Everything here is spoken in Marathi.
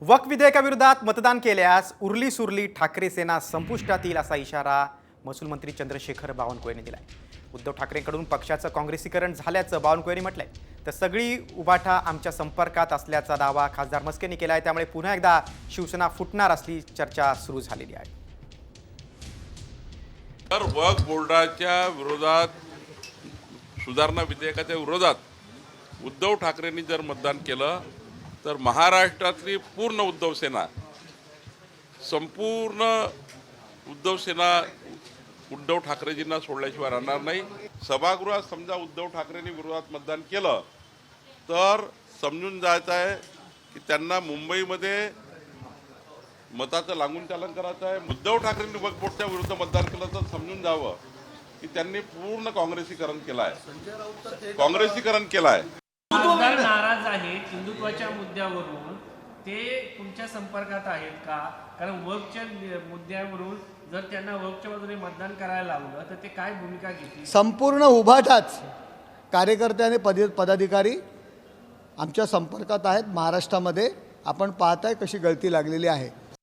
वक्फ विधेयकाविरोधात मतदान केल्यास उरली सुरली ठाकरे सेना संपुष्टात येईल असा इशारा महसूल मंत्री चंद्रशेखर बावनकुळे यांनी दिलाय। उद्धव ठाकरेंकडून पक्षाचं काँग्रेसीकरण झाल्याचं बावनकुळे यांनी म्हटलंय। तर सगळी उभाठा आमच्या संपर्कात असल्याचा दावा खासदार मस्केंनी केलाय। त्यामुळे पुन्हा एकदा शिवसेना फुटणार असली चर्चा सुरू झालेली आहे। तर वक्फ बोर्डाच्या विरोधात सुधारणा विधेयकाच्या विरोधात उद्धव ठाकरेंनी जर मतदान केलं तर महाराष्ट्रातली पूर्ण उद्धव सेना संपूर्ण उद्धव सेना उद्धव ठाकरेजींना सोडल्याशिवाय राहणार नाही। सभागृहात समजा उद्धव ठाकरेंनी विरोधात मतदान केलं तर समजून जायचं आहे की त्यांना मुंबईमध्ये मताचं लागून चालन करायचं आहे। उद्धव ठाकरेंनी वक्फ बोर्डच्या विरुद्ध मतदान केलं तर समजून जावं की त्यांनी पूर्ण काँग्रेसीकरण केलं आहे। खासदार नाराज आहेत हिंदुत्वाच्या मुद्द्यावरून, ते तुमच्या संपर्कात आहेत का? कारण वक्फच्या मुद्द्यावरून जर त्यांना वक्फच्या बाजूने मतदान करायला लावलं तर ते काय भूमिका घेतील? संपूर्ण उभाटाच कार्यकर्ते आणि पदाधिकारी आमच्या संपर्कात आहेत। महाराष्ट्रामध्ये आपण पाहताय कशी गळती लागलेली आहे।